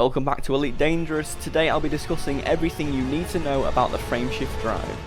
Welcome back to Elite Dangerous. Today I'll be discussing everything you need to know about the frameshift drive.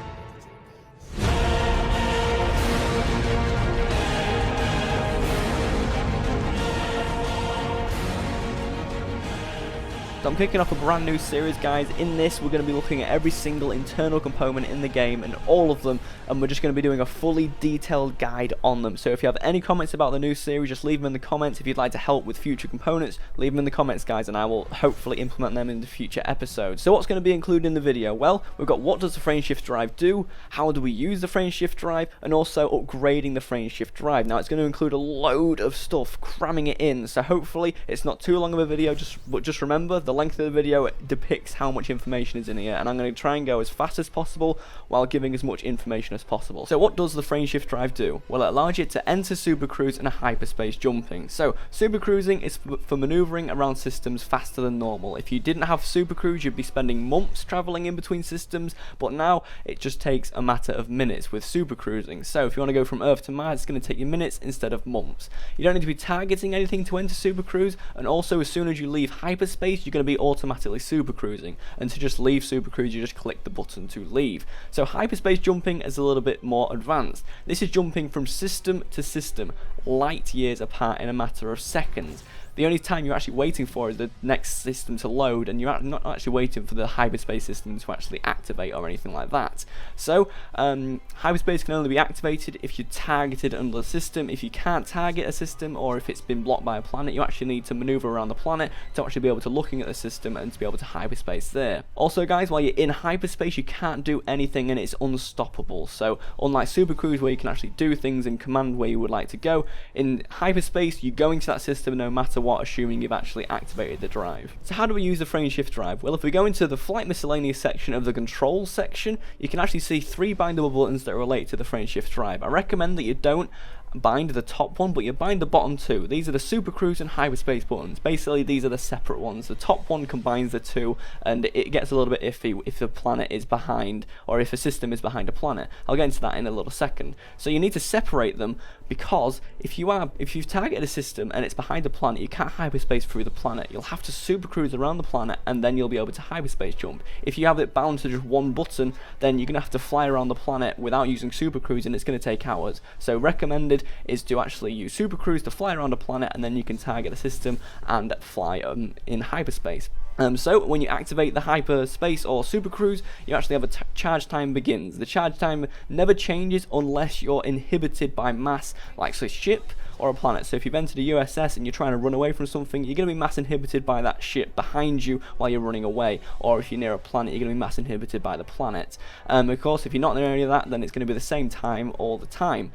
So I'm kicking off a brand new series, guys. In this we're going to be looking at every single internal component in the game and all of them, and we're just going to be doing a fully detailed guide on them. So if you have any comments about the new series, just leave them in the comments. If you'd like to help with future components, leave them in the comments, guys, and I will hopefully implement them in the future episodes. So what's going to be included in the video? Well, we've got what does the frameshift drive do, how do we use the frameshift drive, and also upgrading the frameshift drive. Now it's going to include a load of stuff, cramming it in, so hopefully it's not too long of a video, but just remember the length of the video depicts how much information is in here, and I'm going to try and go as fast as possible while giving as much information as possible. So what does the frameshift drive do? Well, it allows you to enter supercruise and hyperspace jumping. So supercruising is for maneuvering around systems faster than normal. If you didn't have supercruise, you'd be spending months traveling in between systems, but now it just takes a matter of minutes with supercruising. So if you want to go from Earth to Mars, it's going to take you minutes instead of months. You don't need to be targeting anything to enter supercruise, and also as soon as you leave hyperspace, you're going to be automatically supercruising, and to just leave supercruise you just click the button to leave. So hyperspace jumping is a little bit more advanced. This is jumping from system to system, light years apart in a matter of seconds. The only time you're actually waiting for is the next system to load, and you're not actually waiting for the hyperspace system to actually activate or anything like that. So hyperspace can only be activated if you're targeted under the system. If you can't target a system, or if it's been blocked by a planet, you actually need to maneuver around the planet to actually be able to looking at the system and to be able to hyperspace there. Also, guys, while you're in hyperspace, you can't do anything and it's unstoppable. So unlike supercruise where you can actually do things and command where you would like to go, in hyperspace you go into that system no matter what, assuming you've actually activated the drive. So how do we use the frameshift drive? Well, if we go into the flight miscellaneous section of the controls section, you can actually see 3 bindable buttons that relate to the frameshift drive. I recommend that you don't bind the top one, but you bind the bottom 2. These are the supercruise and hyperspace buttons. Basically these are the separate ones. The top one combines the 2, and it gets a little bit iffy if the planet is behind, or if a system is behind a planet. I'll get into that in a little second. So you need to separate them, because if you've targeted a system and it's behind a planet, you can't hyperspace through the planet. You'll have to supercruise around the planet and then you'll be able to hyperspace jump. If you have it bound to just one button, then you're going to have to fly around the planet without using supercruise, and it's going to take hours. So recommended is to actually use supercruise to fly around a planet, and then you can target the system and fly in hyperspace. So when you activate the hyperspace or supercruise, you actually have a charge time begins. The charge time never changes unless you're inhibited by mass, like a ship or a planet. So if you've entered a USS and you're trying to run away from something, you're going to be mass inhibited by that ship behind you while you're running away. Or if you're near a planet, you're going to be mass inhibited by the planet. Of course, if you're not near any of that, then it's going to be the same time all the time.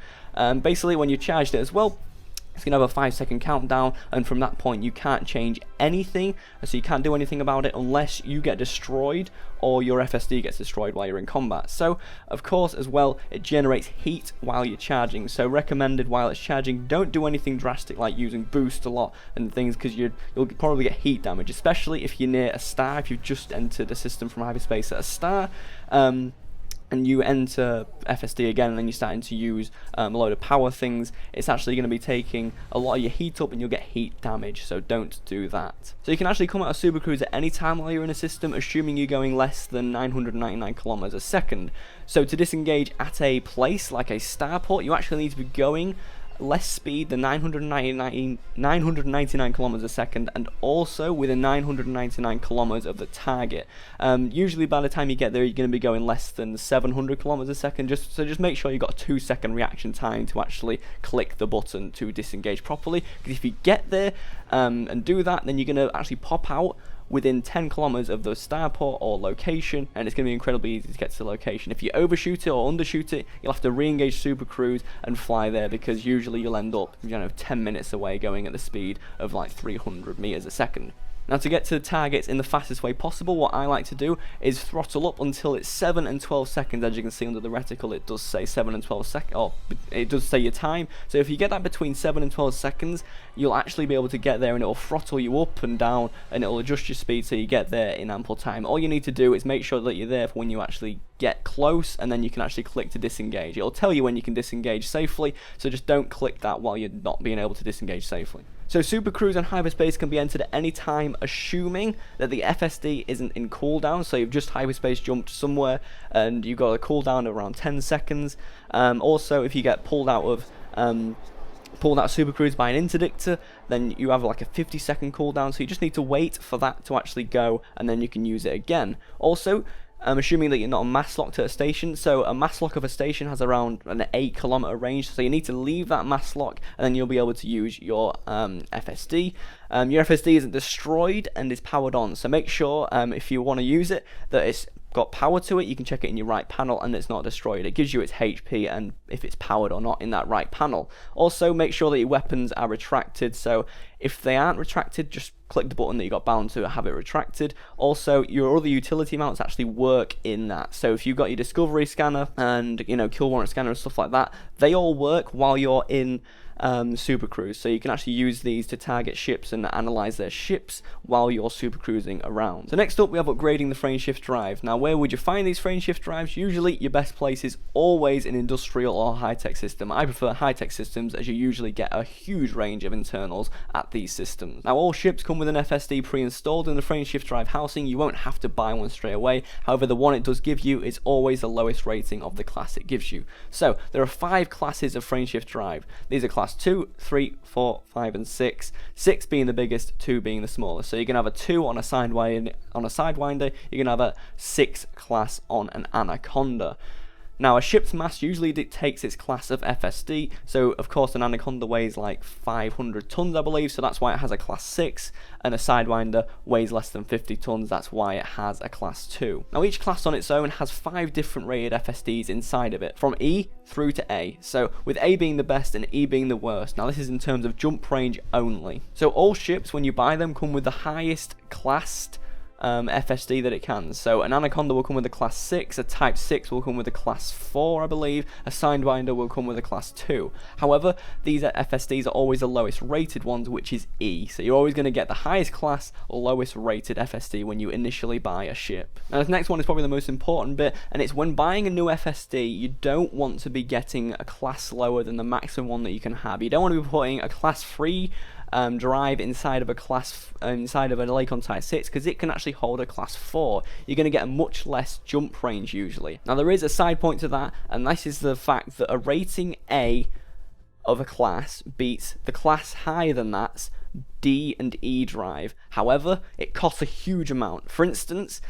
Basically, when you charged it as well, it's going to have a 5-second countdown, and from that point you can't change anything, so you can't do anything about it unless you get destroyed or your FSD gets destroyed while you're in combat. So of course as well, it generates heat while you're charging, so recommended while it's charging, don't do anything drastic like using boost a lot and things, because you'll probably get heat damage, especially if you're near a star. If you've just entered a system from hyperspace at a star, and you enter FSD again, and then you're starting to use a load of power things, it's actually going to be taking a lot of your heat up and you'll get heat damage, so don't do that. So you can actually come out of supercruise at any time while you're in a system, assuming you're going less than 999 kilometers a second. So to disengage at a place like a starport, you actually need to be going less speed than 999 kilometers a second, and also within 999 kilometers of the target. Usually by the time you get there, you're going to be going less than 700 kilometers a second. Just make sure you've got a 2-second reaction time to actually click the button to disengage properly, because if you get there and do that, then you're going to actually pop out within 10 kilometers of the starport or location, and it's going to be incredibly easy to get to the location. If you overshoot it or undershoot it, you'll have to re-engage supercruise and fly there, because usually you'll end up 10 minutes away going at the speed of like 300 meters a second. Now, to get to the targets in the fastest way possible, what I like to do is throttle up until it's 7 and 12 seconds. As you can see under the reticle, it does say 7 and 12 seconds, or it does say your time. So if you get that between 7 and 12 seconds, you'll actually be able to get there, and it'll throttle you up and down, and it'll adjust your speed so you get there in ample time. All you need to do is make sure that you're there for when you actually get close, and then you can actually click to disengage. It'll tell you when you can disengage safely, so just don't click that while you're not being able to disengage safely. So super cruise and hyperspace can be entered at any time, assuming that the FSD isn't in cooldown. So you've just hyperspace jumped somewhere and you've got a cooldown of around 10 seconds. Also, if you get pulled out of super cruise by an interdictor, then you have like a 50-second cooldown, so you just need to wait for that to actually go and then you can use it again. Also, assuming that you're not mass locked at a station, so a mass lock of a station has around an 8-kilometer range, so you need to leave that mass lock and then you'll be able to use your FSD. Your FSD isn't destroyed and is powered on, so make sure if you want to use it that it's got power to it. You can check it in your right panel and it's not destroyed. It gives you its HP and if it's powered or not in that right panel. Also, make sure that your weapons are retracted, so if they aren't retracted, just click the button that you got bound to have it retracted. Also, your other utility mounts actually work in that, so if you've got your discovery scanner and kill warrant scanner and stuff like that, they all work while you're in super cruise, so you can actually use these to target ships and analyze their ships while you're super cruising around. So next up we have upgrading the frame shift drive. Now where would you find these frame shift drives? Usually your best place is always an industrial or high-tech system. I prefer high-tech systems as you usually get a huge range of internals at these systems. Now all ships come with an FSD pre-installed in the frame shift drive housing. You won't have to buy one straight away. However, the one it does give you is always the lowest rating of the class it gives you. So there are 5 classes of frame shift drive. These are class 2, 3, 4, 5 and 6. 6 being the biggest, 2 being the smallest. So you can have a 2 on a Sidewinder, you can have a 6 class on an Anaconda. Now, a ship's mass usually dictates its class of FSD, so of course an Anaconda weighs like 500 tons, I believe, so that's why it has a class 6, and a Sidewinder weighs less than 50 tons, that's why it has a class 2. Now, each class on its own has 5 different rated FSDs inside of it, from E through to A, so with A being the best and E being the worst. Now, this is in terms of jump range only. So all ships, when you buy them, come with the highest classed FSD that it can. So an Anaconda will come with a class 6, a Type 6 will come with a class 4, I believe, a Sidewinder will come with a class 2. However, these FSDs are always the lowest rated ones, which is E. So you're always going to get the highest class, lowest rated FSD when you initially buy a ship. Now, the next one is probably the most important bit, and it's when buying a new FSD, you don't want to be getting a class lower than the maximum one that you can have. You don't want to be putting a class 3 drive inside of a Lake on Type 6, because it can actually hold a class 4. You're going to get a much less jump range usually. Now, there is a side point to that, and this is the fact that a rating A of a class beats the class higher than that's D and E drive. However, it costs a huge amount. For instance,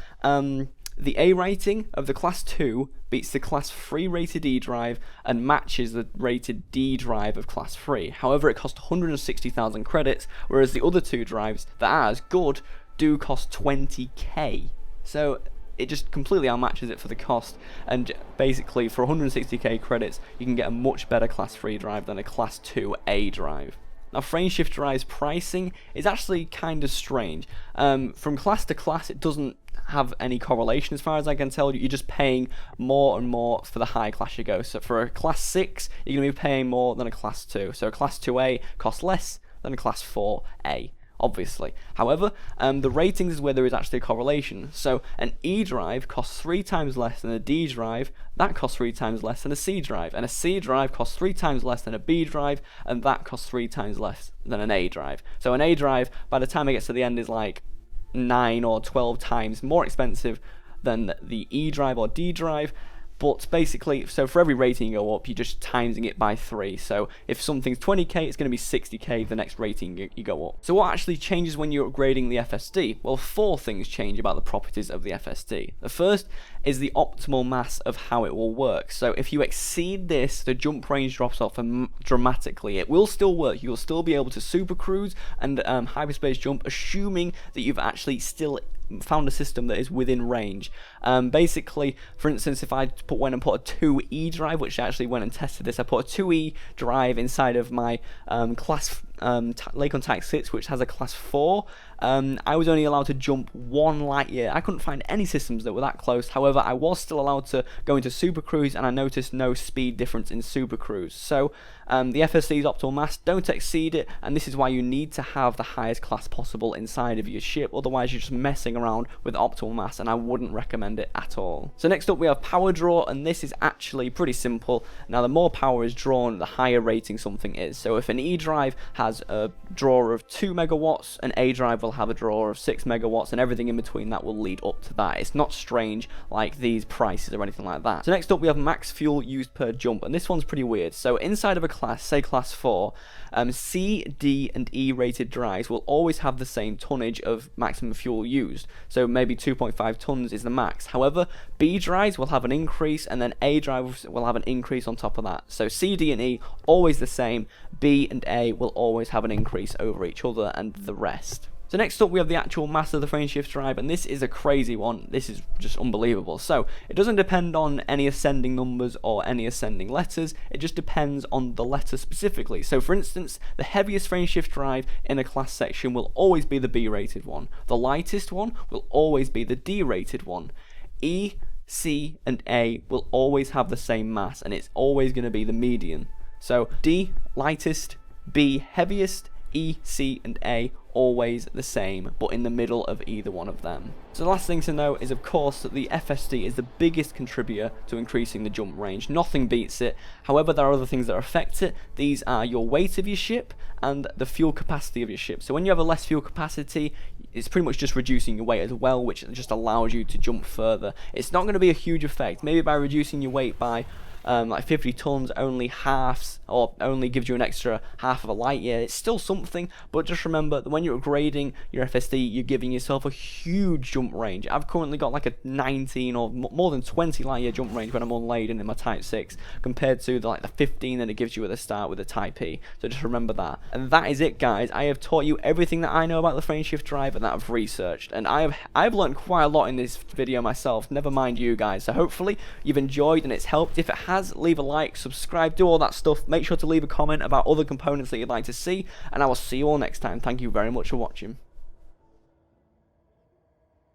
the A rating of the class 2 beats the class 3 rated E drive and matches the rated D drive of class 3. However, it costs 160,000 credits, whereas the other 2 drives that are as good do cost 20k. So it just completely outmatches it for the cost, and basically for 160k credits you can get a much better class 3 drive than a class 2 A drive. Now, frameshift drive's pricing is actually kind of strange. From class to class, it doesn't have any correlation as far as I can tell. You're just paying more and more for the high class you go. So for a class 6, you're going to be paying more than a class 2. So a class 2A costs less than a class 4A, obviously. However, the ratings is where there is actually a correlation. So an E drive costs 3 times less than a D drive, that costs 3 times less than a C drive, and a C drive costs 3 times less than a B drive, and that costs 3 times less than an A drive. So an A drive, by the time it gets to the end, is like 9 or 12 times more expensive than the E drive or D drive. But basically, so for every rating you go up, you're just timesing it by 3. So if something's 20k, it's going to be 60k the next rating you go up. So what actually changes when you're upgrading the FSD? Well, 4 things change about the properties of the FSD. The first is the optimal mass of how it will work. So if you exceed this, the jump range drops off dramatically. It will still work. You'll still be able to super cruise and hyperspace jump, assuming that you've actually still found a system that is within range. Basically, for instance, if I went and put a 2E drive, which I actually went and tested this, I put a 2E drive inside of my class Lake on Type 6, which has a class 4 I was only allowed to jump 1 light year. I couldn't find any systems that were that close. However, I was still allowed to go into Super Cruise, and I noticed no speed difference in Super Cruise. So the FSD's optimal mass, don't exceed it, and this is why you need to have the highest class possible inside of your ship, otherwise you're just messing around with optimal mass, and I wouldn't recommend it at all. So next up we have power draw, and this is actually pretty simple. Now the more power is drawn, the higher rating something is. So if an E drive has a draw of 2 megawatts, an A drive will have a draw of 6 megawatts, and everything in between that will lead up to that. It's not strange like these prices or anything like that. So next up we have max fuel used per jump, and this one's pretty weird. So inside of a class, say class 4, C, D, and E rated drives will always have the same tonnage of maximum fuel used. So maybe 2.5 tons is the max. However, B drives will have an increase, and then A drives will have an increase on top of that. So C, D, and E always the same. B and A will always have an increase over each other and the rest. So next up we have the actual mass of the frameshift drive, and this is a crazy one. This is just unbelievable. So it doesn't depend on any ascending numbers or any ascending letters, it just depends on the letter specifically. So for instance, the heaviest frameshift drive in a class section will always be the B rated one. The lightest one will always be the D rated one. E, C, and A will always have the same mass, and it's always going to be the median. So D, lightest, B, heaviest, E, C, and A always the same, but in the middle of either one of them. So the last thing to know is, of course, that the FSD is the biggest contributor to increasing the jump range. Nothing beats it. However, there are other things that affect it. These are your weight of your ship and the fuel capacity of your ship. So when you have a less fuel capacity, it's pretty much just reducing your weight as well, which just allows you to jump further. It's not going to be a huge effect. Maybe by reducing your weight by like 50 tons only halves, or only gives you an extra half of a light year. It's still something, but just remember that when you're upgrading your FSD, you're giving yourself a huge jump range. I've currently got like a 19 or more than 20 light year jump range when I'm unladen in my Type 6, compared to the 15 that it gives you at the start with the Type E. So just remember that. And that is it, guys. I have taught you everything that I know about the frameshift drive and that I've researched, and I've learned quite a lot in this video myself, never mind you guys. So hopefully you've enjoyed and it's helped. If it has, leave a like, subscribe, do all that stuff. Make sure to leave a comment about other components that you'd like to see, and I will see you all next time. Thank you very much for watching.